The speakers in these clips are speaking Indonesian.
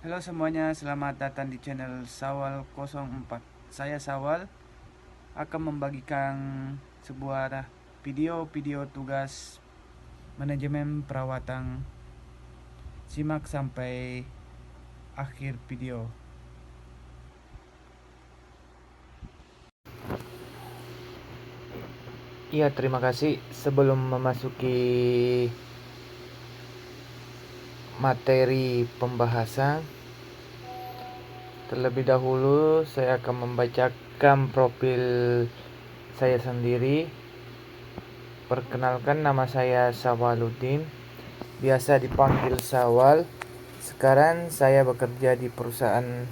Halo semuanya, selamat datang di channel Sawal 04. Saya Sawal akan membagikan sebuah video tugas manajemen perawatan. Simak sampai akhir video. Iya, terima kasih. Sebelum memasuki materi pembahasan, terlebih dahulu saya akan membacakan profil saya sendiri. Perkenalkan, nama saya Sawaluddin, biasa dipanggil Sawal. Sekarang saya bekerja di perusahaan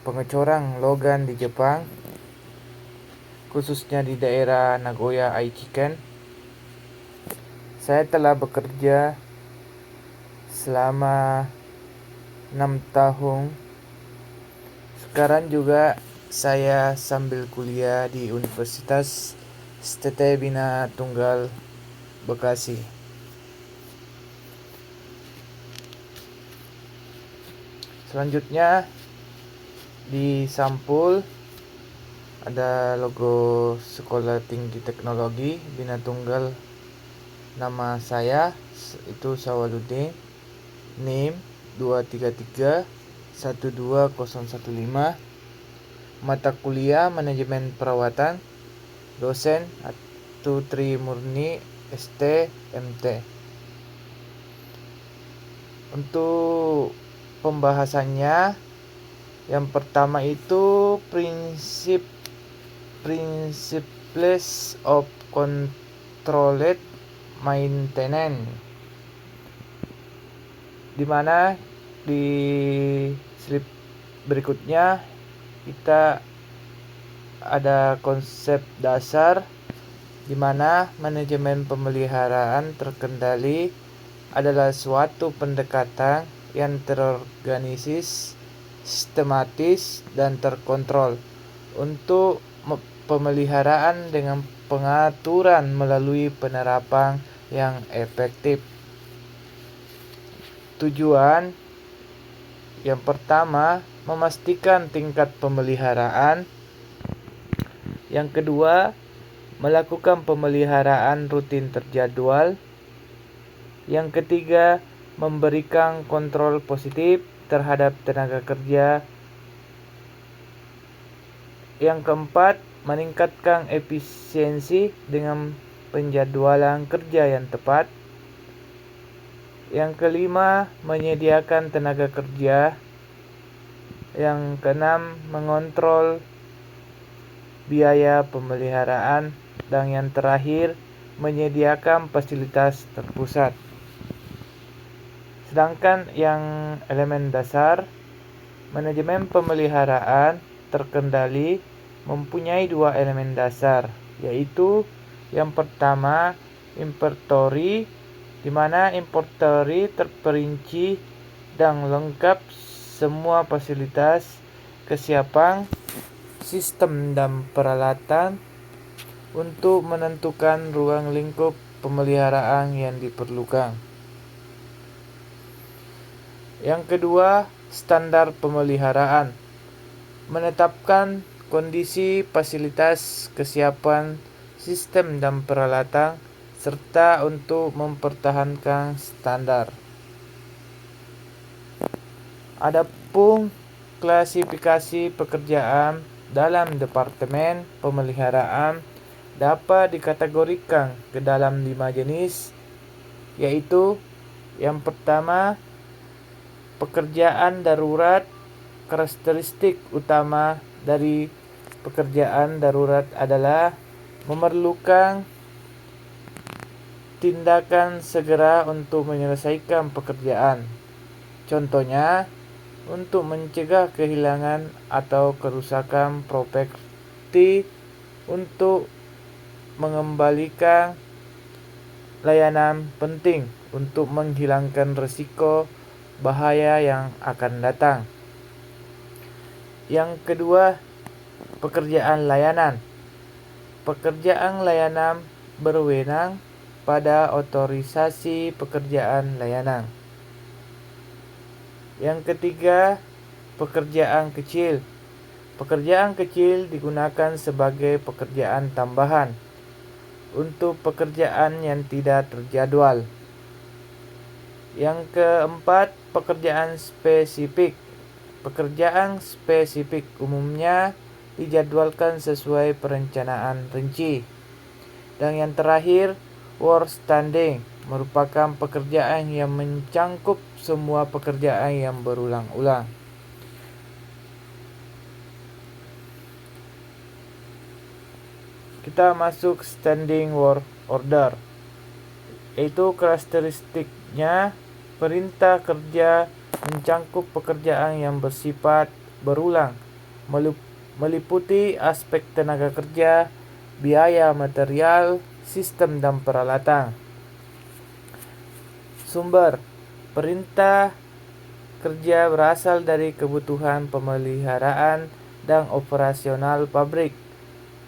pengecoran logan di Jepang, khususnya di daerah Nagoya Aichiken. Saya telah bekerja selama 6 tahun. Sekarang juga saya sambil kuliah di Universitas STT Bina Tunggal Bekasi. Selanjutnya di sampul ada logo Sekolah Tinggi Teknologi Bina Tunggal. Nama saya itu Sawaluddin. NIM 233 12015. Mata kuliah Manajemen Perawatan. Dosen Atu Tri Murni ST MT. Untuk pembahasannya, yang pertama itu principles of controlled maintenance, di mana di slide berikutnya kita ada konsep dasar di mana manajemen pemeliharaan terkendali adalah suatu pendekatan yang terorganisir, sistematis, dan terkontrol untuk pemeliharaan dengan pengaturan melalui penerapan yang efektif. Tujuan yang pertama, memastikan tingkat pemeliharaan. Yang kedua, melakukan pemeliharaan rutin terjadwal. Yang ketiga, memberikan kontrol positif terhadap tenaga kerja. Yang keempat, meningkatkan efisiensi dengan penjadwalan kerja yang tepat. Yang kelima, menyediakan tenaga kerja. Yang keenam, mengontrol biaya pemeliharaan. Dan yang terakhir, menyediakan fasilitas terpusat. Sedangkan yang elemen dasar, manajemen pemeliharaan terkendali mempunyai dua elemen dasar, yaitu yang pertama, inventory, di mana inventory terperinci dan lengkap semua fasilitas, kesiapan, sistem dan peralatan untuk menentukan ruang lingkup pemeliharaan yang diperlukan. Yang kedua, standar pemeliharaan, menetapkan kondisi, fasilitas, kesiapan, sistem dan peralatan, serta untuk mempertahankan standar. Adapun klasifikasi pekerjaan dalam departemen pemeliharaan dapat dikategorikan ke dalam 5 jenis, yaitu yang pertama, pekerjaan darurat. Karakteristik utama dari pekerjaan darurat adalah memerlukan tindakan segera untuk menyelesaikan pekerjaan. Contohnya, untuk mencegah kehilangan atau kerusakan properti, untuk mengembalikan layanan penting, untuk menghilangkan risiko bahaya yang akan datang. Yang kedua, pekerjaan layanan. Pekerjaan layanan berwenang pada otorisasi pekerjaan layanan. Yang ketiga, pekerjaan kecil. Pekerjaan kecil digunakan sebagai pekerjaan tambahan untuk pekerjaan yang tidak terjadwal. Yang keempat, pekerjaan spesifik. Pekerjaan spesifik umumnya dijadwalkan sesuai perencanaan rinci. Dan yang terakhir, work standing merupakan pekerjaan yang mencangkup semua pekerjaan yang berulang-ulang. Kita masuk standing work order, yaitu karakteristiknya perintah kerja mencangkup pekerjaan yang bersifat berulang, meliputi aspek tenaga kerja, biaya material, sistem dan peralatan. Sumber perintah kerja berasal dari kebutuhan pemeliharaan dan operasional pabrik,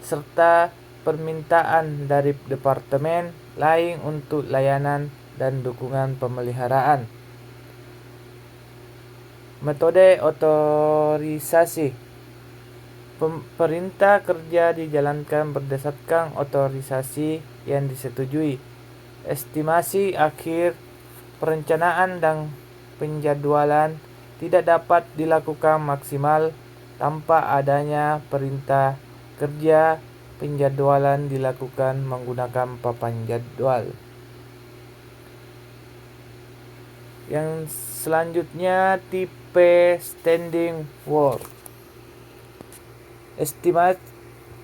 serta permintaan dari departemen lain untuk layanan dan dukungan pemeliharaan. Metode otorisasi. Perintah kerja dijalankan berdasarkan otorisasi yang disetujui. Estimasi akhir perencanaan dan penjadwalan tidak dapat dilakukan maksimal tanpa adanya perintah kerja. Penjadwalan dilakukan menggunakan papan jadwal. Yang selanjutnya, tipe standing work. Estimate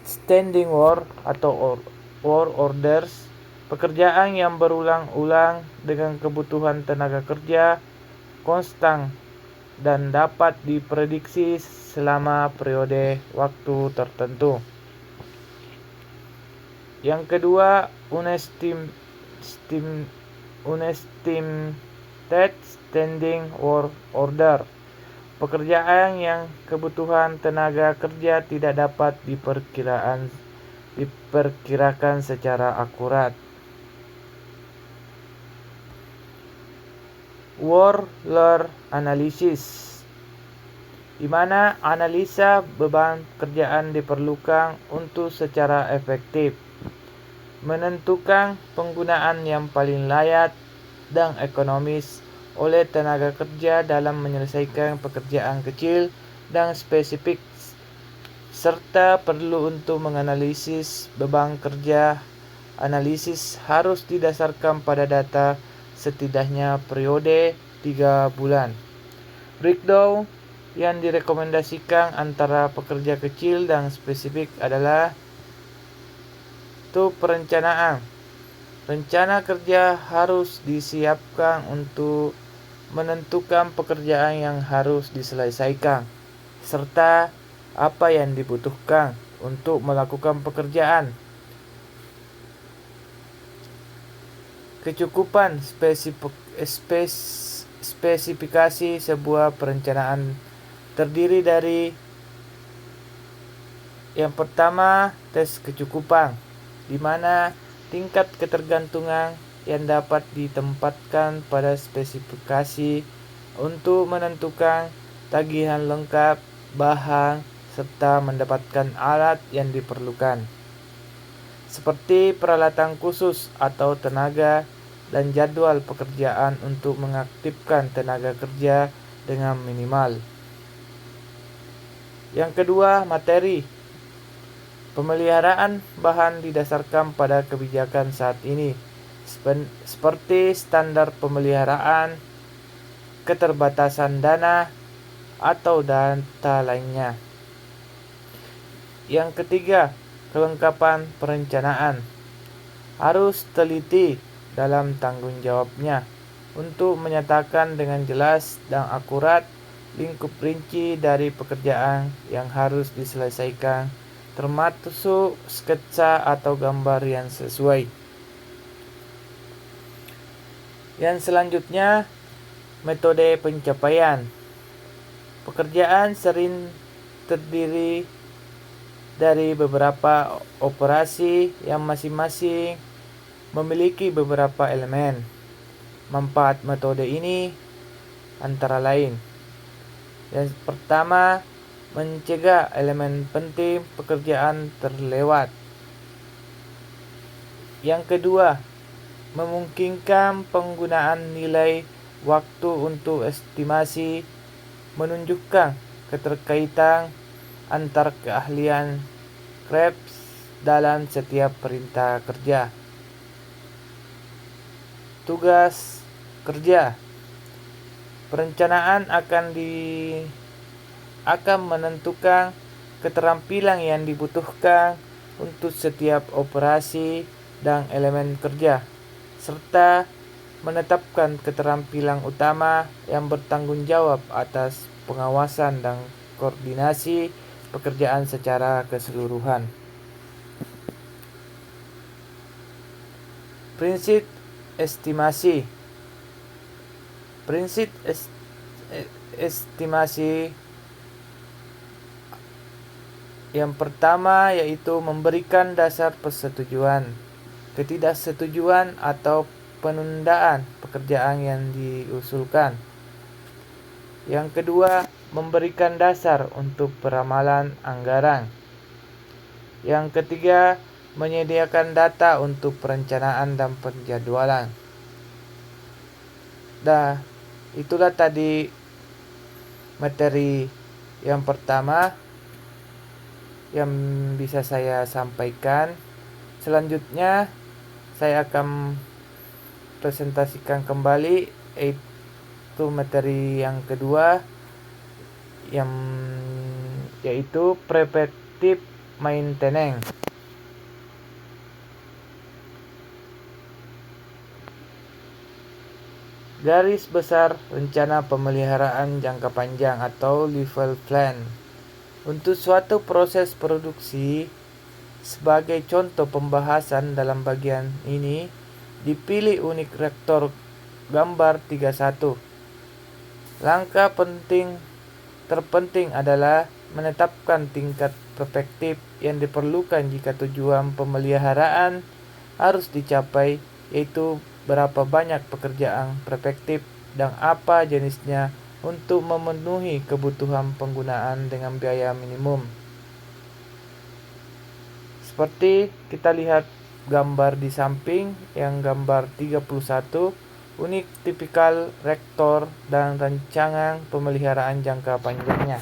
standing work atau work orders, pekerjaan yang berulang-ulang dengan kebutuhan tenaga kerja konstan dan dapat diprediksi selama periode waktu tertentu. Yang kedua, unestimated standing work order. Pekerjaan yang kebutuhan tenaga kerja tidak dapat diperkirakan secara akurat. Workload analysis, di mana analisa beban kerjaan diperlukan untuk secara efektif menentukan penggunaan yang paling layak dan ekonomis oleh tenaga kerja dalam menyelesaikan pekerjaan kecil dan spesifik, serta perlu untuk menganalisis beban kerja. Analisis harus didasarkan pada data setidaknya periode 3 bulan. Breakdown yang direkomendasikan antara pekerja kecil dan spesifik adalah perencanaan. Rencana kerja harus disiapkan untuk menentukan pekerjaan yang harus diselesaikan, serta apa yang dibutuhkan untuk melakukan pekerjaan. Kecukupan spesifikasi sebuah perencanaan terdiri dari yang pertama, tes kecukupan, di mana tingkat ketergantungan yang dapat ditempatkan pada spesifikasi untuk menentukan tagihan lengkap, bahan, serta mendapatkan alat yang diperlukan, seperti peralatan khusus atau tenaga dan jadwal pekerjaan untuk mengaktifkan tenaga kerja dengan minimal. Yang kedua, materi. Pemeliharaan bahan didasarkan pada kebijakan saat ini, seperti standar pemeliharaan, keterbatasan dana, atau data lainnya. Yang ketiga, kelengkapan perencanaan. Harus teliti dalam tanggung jawabnya untuk menyatakan dengan jelas dan akurat lingkup rinci dari pekerjaan yang harus diselesaikan, termasuk sketsa atau gambar yang sesuai. Yang selanjutnya, metode pencapaian. Pekerjaan sering terdiri dari beberapa operasi yang masing-masing memiliki beberapa elemen. Manfaat metode ini antara lain Yang pertama, mencegah elemen penting pekerjaan terlewat. Yang kedua, memungkinkan penggunaan nilai waktu untuk estimasi, menunjukkan keterkaitan antar keahlian Krebs dalam setiap perintah kerja. Tugas kerja. Perencanaan akan menentukan keterampilan yang dibutuhkan untuk setiap operasi dan elemen kerja, serta menetapkan keterampilan utama yang bertanggung jawab atas pengawasan dan koordinasi pekerjaan secara keseluruhan. Prinsip estimasi. Prinsip estimasi yang pertama yaitu memberikan dasar persetujuan, ketidaksetujuan atau penundaan pekerjaan yang diusulkan. Yang kedua, memberikan dasar untuk peramalan anggaran. Yang ketiga, menyediakan data untuk perencanaan dan penjadwalan. Itulah tadi materi yang pertama yang bisa saya sampaikan. Selanjutnya saya akan presentasikan kembali yaitu materi yang kedua yaitu preventive maintenance. Garis besar rencana pemeliharaan jangka panjang atau life plan. Untuk suatu proses produksi, sebagai contoh pembahasan dalam bagian ini, dipilih unit reaktor gambar 31. Langkah terpenting adalah menetapkan tingkat perfektif yang diperlukan jika tujuan pemeliharaan harus dicapai, yaitu berapa banyak pekerjaan perfektif dan apa jenisnya untuk memenuhi kebutuhan penggunaan dengan biaya minimum. Seperti kita lihat gambar di samping yang gambar 31, unit tipikal reaktor dan rancangan pemeliharaan jangka panjangnya.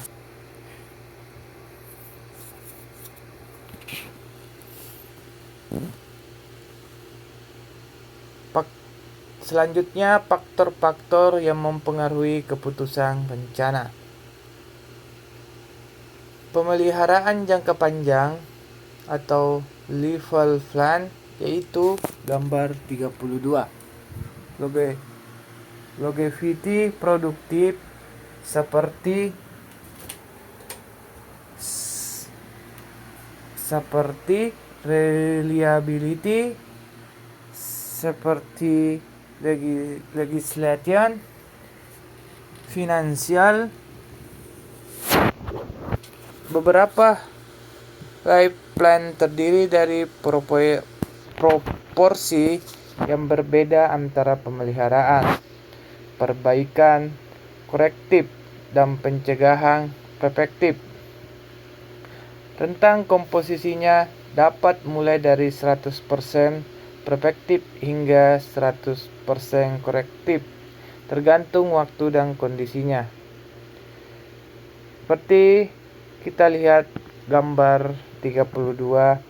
Selanjutnya, faktor-faktor yang mempengaruhi keputusan rencana. Pemeliharaan jangka panjang atau life plan yaitu gambar 32. Longevity produktif seperti reliability, seperti legislation, finansial. Beberapa life plan terdiri dari proporsi yang berbeda antara pemeliharaan, perbaikan, korektif, dan pencegahan preventif. Rentang komposisinya dapat mulai dari 100% preventif hingga 100% korektif, tergantung waktu dan kondisinya. Seperti kita lihat gambar 32,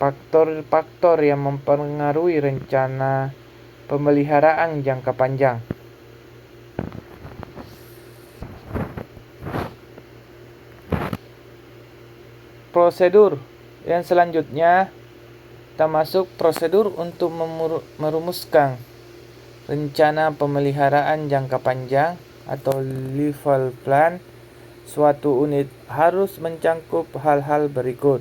faktor-faktor yang mempengaruhi rencana pemeliharaan jangka panjang. Prosedur yang selanjutnya termasuk prosedur untuk merumuskan rencana pemeliharaan jangka panjang atau life plan. Suatu unit harus mencakup hal-hal berikut.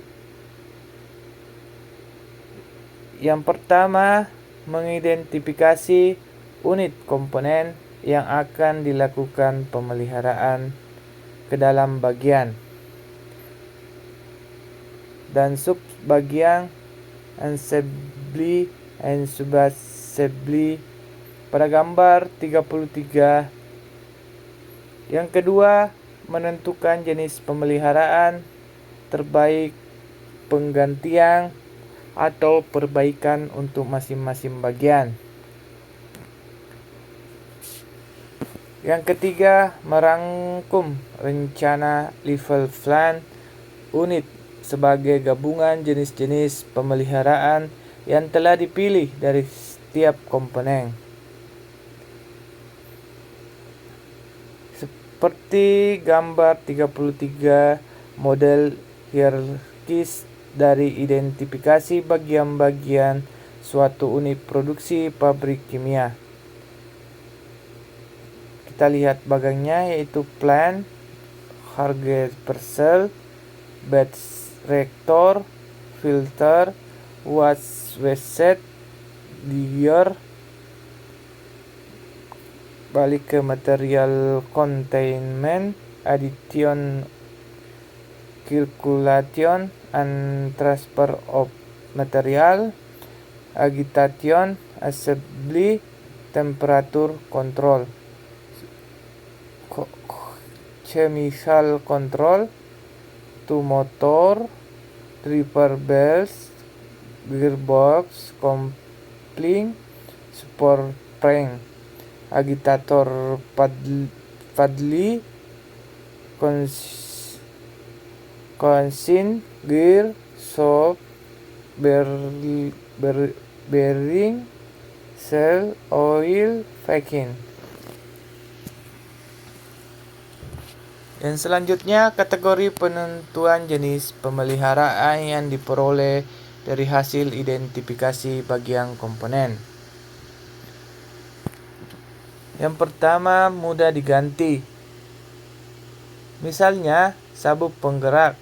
Yang pertama, mengidentifikasi unit komponen yang akan dilakukan pemeliharaan ke dalam bagian dan subbagian assembly and subassembly pada gambar 33. Yang kedua, menentukan jenis pemeliharaan terbaik, penggantian, atau perbaikan untuk masing-masing bagian. Yang ketiga, merangkum rencana level plan unit sebagai gabungan jenis-jenis pemeliharaan yang telah dipilih dari setiap komponen. Seperti gambar 33, model hierarkis dari identifikasi bagian-bagian suatu unit produksi pabrik kimia. Kita lihat bagiannya, yaitu plan, harga per sel, batch reactor, filter, waste set, gear. Balik ke material containment, addition, circulation, and transfer of material, agitation, assembly, temperature control, chemical control, to motor, driver belts, gearbox, coupling, support frame, agitator paddle, consin, gear, shock, bearing, cell, oil, vacuum. Yang selanjutnya, kategori penentuan jenis pemeliharaan yang diperoleh dari hasil identifikasi bagian komponen. Yang pertama, mudah diganti. Misalnya, sabuk penggerak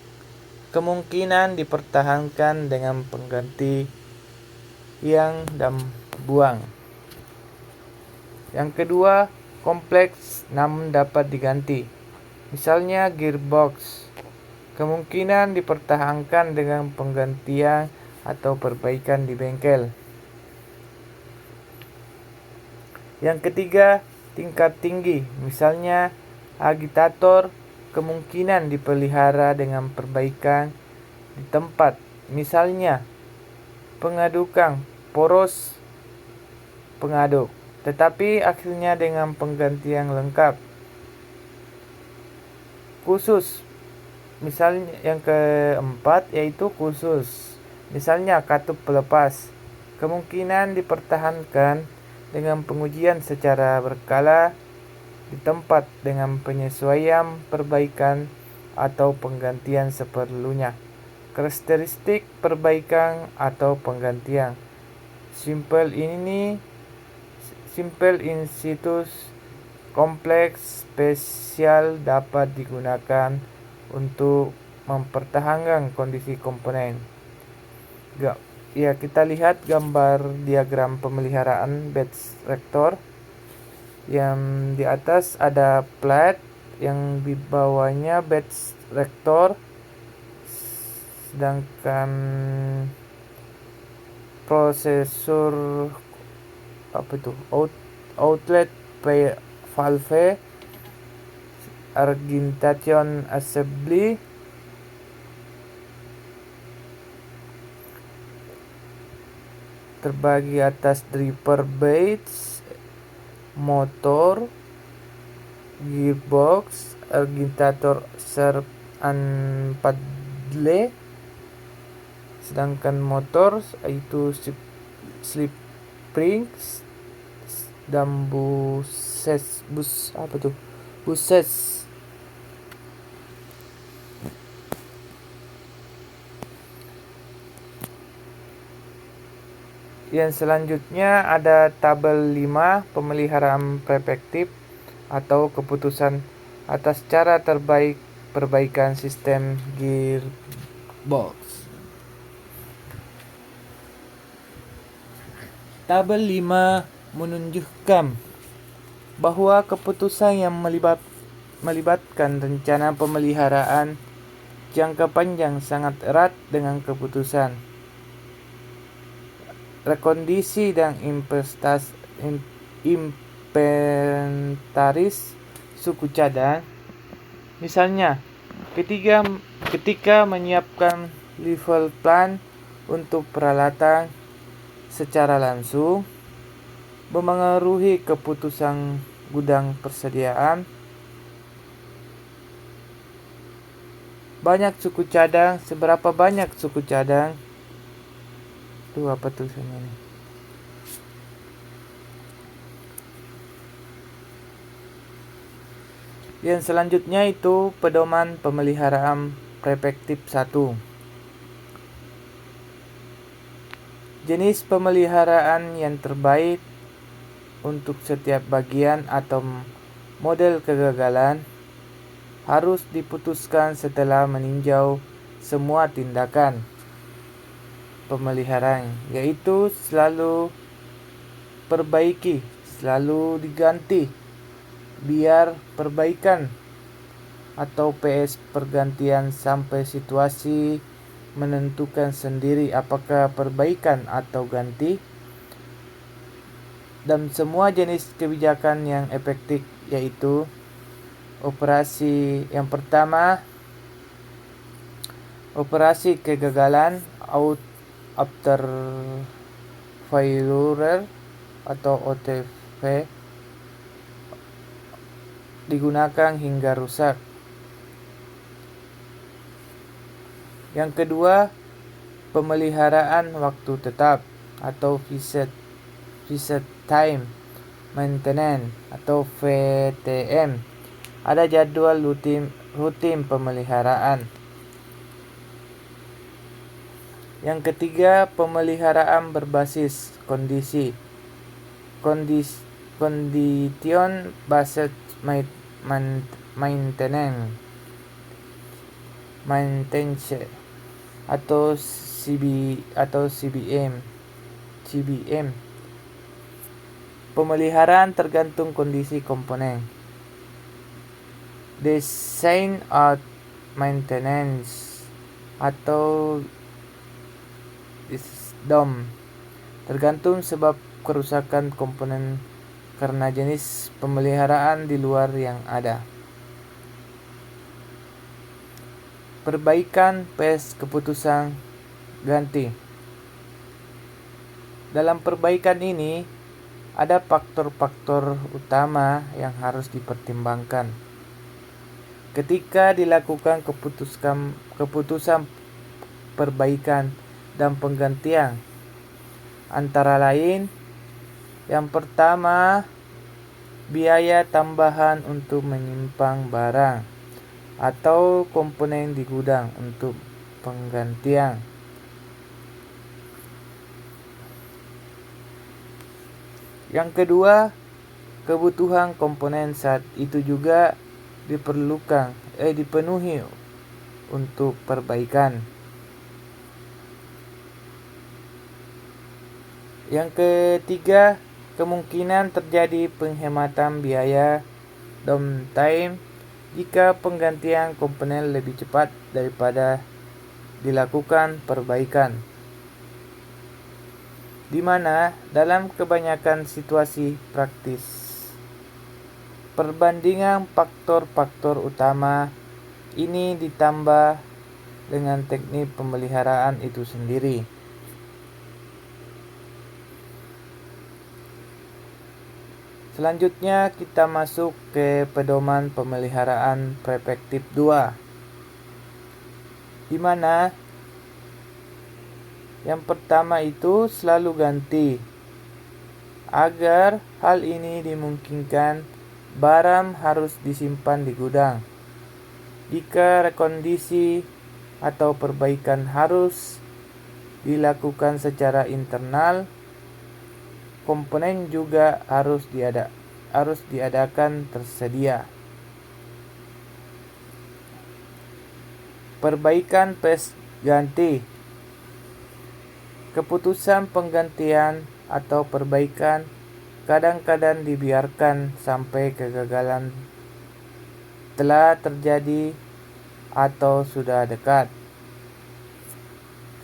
kemungkinan dipertahankan dengan pengganti yang dan buang. Yang kedua, kompleks namun dapat diganti. Misalnya gearbox, kemungkinan dipertahankan dengan penggantian atau perbaikan di bengkel. Yang ketiga, tingkat tinggi. Misalnya agitator, kemungkinan dipelihara dengan perbaikan di tempat. Misalnya pengadukan poros pengaduk, tetapi akhirnya dengan penggantian lengkap. Khusus, misalnya yang keempat, yaitu khusus. Misalnya katup pelepas, kemungkinan dipertahankan dengan pengujian secara berkala di tempat dengan penyesuaian, perbaikan, atau penggantian seperlunya. Karakteristik perbaikan atau penggantian. Simple in situ, kompleks, spesial, dapat digunakan untuk mempertahankan kondisi komponen. Ya, kita lihat gambar diagram pemeliharaan batch reactor. Yang di atas ada plate, yang di bawahnya batch reactor, sedangkan prosesor outlet valve, agitation assembly, terbagi atas driver belts, motor, gearbox, agitator, serv, and paddle. Sedangkan motor itu slip springs dan buses. Yang selanjutnya ada tabel 5 pemeliharaan preventif atau keputusan atas cara terbaik perbaikan sistem gearbox. Tabel 5 menunjukkan bahwa keputusan yang melibatkan rencana pemeliharaan jangka panjang sangat erat dengan keputusan rekondisi dan inventaris suku cadang Misalnya, ketika menyiapkan level plan untuk peralatan secara langsung, memengaruhi keputusan gudang persediaan. Seberapa banyak suku cadang? Apa tulisannya ini? Yang selanjutnya itu pedoman pemeliharaan perspektif 1. Jenis pemeliharaan yang terbaik untuk setiap bagian atau model kegagalan harus diputuskan setelah meninjau semua tindakan pemeliharaan, yaitu selalu perbaiki, selalu diganti, biar perbaikan atau PS pergantian sampai situasi menentukan sendiri apakah perbaikan atau ganti. Dan semua jenis kebijakan yang efektif, yaitu operasi yang pertama, operasi kegagalan after failure atau OTF digunakan hingga rusak. Yang kedua, pemeliharaan waktu tetap atau visit time maintenance atau VTM. Ada jadwal rutin pemeliharaan. Yang ketiga, pemeliharaan berbasis kondisi. Condition based maintenance atau CBM. Pemeliharaan tergantung kondisi komponen. Design out maintenance atau DOM tergantung sebab kerusakan komponen karena jenis pemeliharaan di luar yang ada. Perbaikan PS keputusan ganti. Dalam perbaikan ini ada faktor-faktor utama yang harus dipertimbangkan ketika dilakukan keputusan perbaikan dan penggantian. Antara lain, yang pertama, biaya tambahan untuk menyimpan barang atau komponen di gudang untuk penggantian. Yang kedua, kebutuhan komponen saat itu juga dipenuhi untuk perbaikan. Yang ketiga, kemungkinan terjadi penghematan biaya downtime jika penggantian komponen lebih cepat daripada dilakukan perbaikan, di mana dalam kebanyakan situasi praktis, perbandingan faktor-faktor utama ini ditambah dengan teknik pemeliharaan itu sendiri. Selanjutnya kita masuk ke pedoman pemeliharaan perspektif 2, di mana yang pertama itu selalu ganti. Agar hal ini dimungkinkan, barang harus disimpan di gudang. Jika rekondisi atau perbaikan harus dilakukan secara internal, komponen juga harus diadakan tersedia. Perbaikan PS ganti. Keputusan penggantian atau perbaikan kadang-kadang dibiarkan sampai kegagalan telah terjadi atau sudah dekat.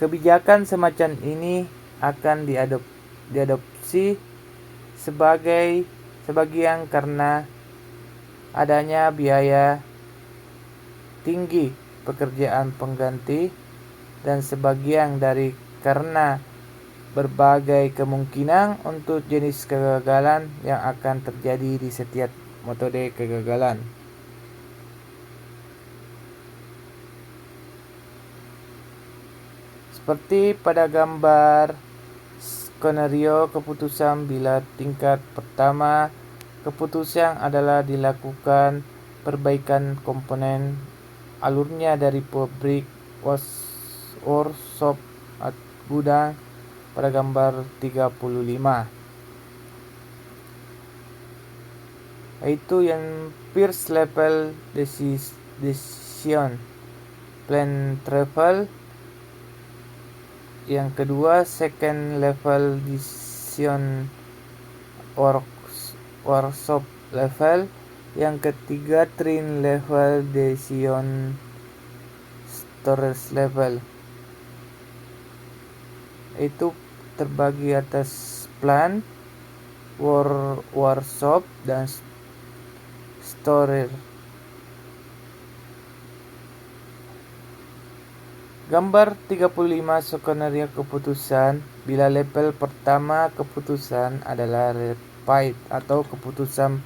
Kebijakan semacam ini akan diadopsi sebagian karena adanya biaya tinggi pekerjaan pengganti, dan sebagian dari karena berbagai kemungkinan untuk jenis kegagalan yang akan terjadi di setiap metode kegagalan. Seperti pada gambar skenario keputusan, bila tingkat pertama keputusan adalah dilakukan perbaikan komponen alurnya dari pabrik, workshop, gudang pada gambar 35, yaitu yang first level decision plan travel, yang kedua second level decision workshop level, yang ketiga train level decision storage level. Itu terbagi atas plan, workshop, dan storage. Gambar 35 skenario keputusan, bila level pertama keputusan adalah rapid atau keputusan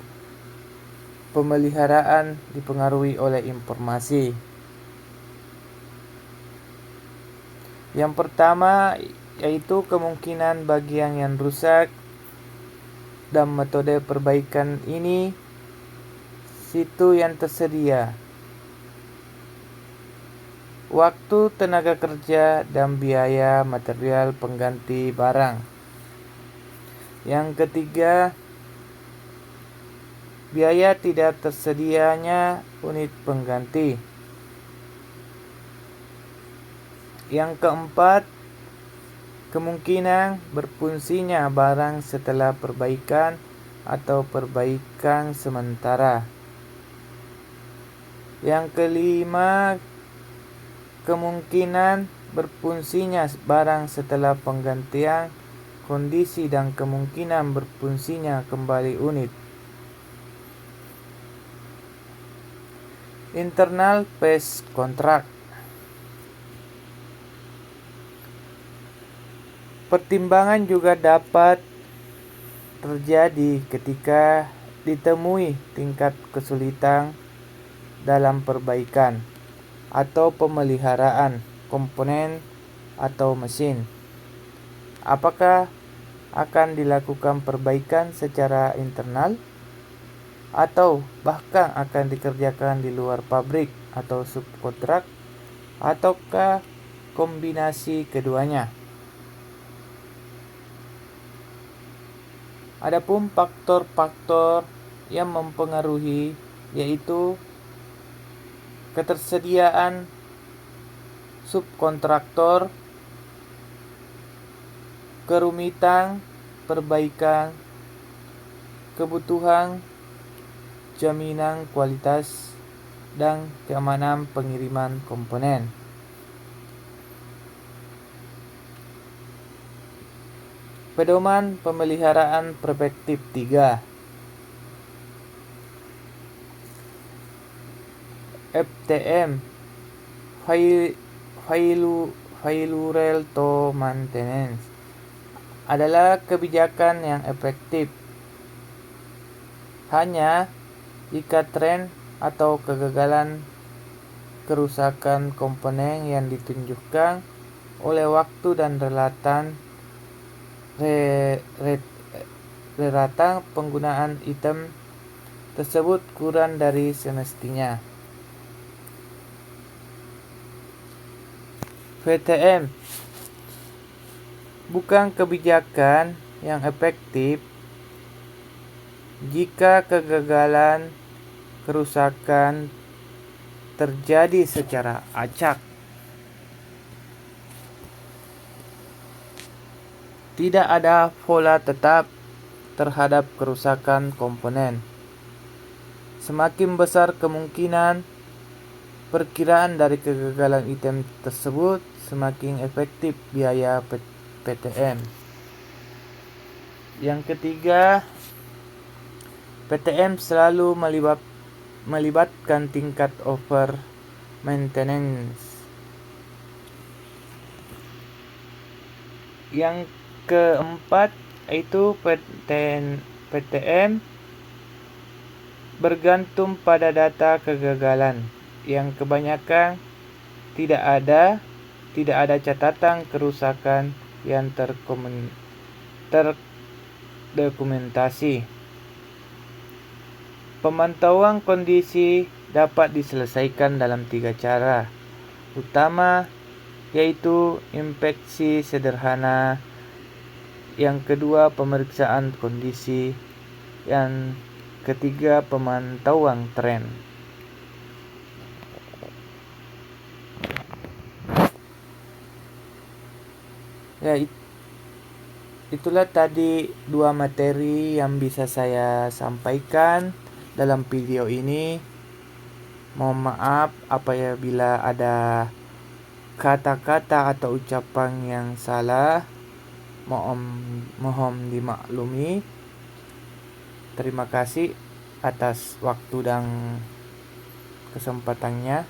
pemeliharaan dipengaruhi oleh informasi. Yang pertama yaitu kemungkinan bagian yang rusak, dan metode perbaikan ini situ yang tersedia, waktu, tenaga kerja, dan biaya material pengganti barang. Yang ketiga, biaya tidak tersedianya unit pengganti. Yang keempat, kemungkinan berfungsinya barang setelah perbaikan atau perbaikan sementara. Yang kelima, kemungkinan berfungsinya barang setelah penggantian kondisi dan kemungkinan berfungsinya kembali unit. Internal phase contract. Pertimbangan juga dapat terjadi ketika ditemui tingkat kesulitan dalam perbaikan atau pemeliharaan komponen atau mesin. Apakah akan dilakukan perbaikan secara internal atau bahkan akan dikerjakan di luar pabrik atau subkontrak, ataukah kombinasi keduanya? Adapun faktor-faktor yang mempengaruhi yaitu ketersediaan subkontraktor, kerumitan perbaikan, kebutuhan jaminan kualitas, dan keamanan pengiriman komponen. Pedoman pemeliharaan preventif 3. FTM, Failure to Maintenance, adalah kebijakan yang efektif hanya jika tren atau kegagalan kerusakan komponen yang ditunjukkan oleh waktu dan reratan penggunaan item tersebut kurang dari semestinya. VTM bukan kebijakan yang efektif jika kegagalan kerusakan terjadi secara acak. Tidak ada pola tetap terhadap kerusakan komponen. Semakin besar kemungkinan perkiraan dari kegagalan item tersebut, semakin efektif biaya PTM. Yang ketiga, PTM selalu melibatkan tingkat maintenance. Yang keempat itu PTM bergantung pada data kegagalan yang kebanyakan tidak ada catatan kerusakan yang terdokumentasi. Pemantauan kondisi dapat diselesaikan dalam 3 cara utama, yaitu inspeksi sederhana, yang kedua pemeriksaan kondisi, yang ketiga pemantauan tren. Ya, itulah tadi 2 materi yang bisa saya sampaikan dalam video ini. Mohon maaf apabila ada kata-kata atau ucapan yang salah. Mohon dimaklumi. Terima kasih atas waktu dan kesempatannya.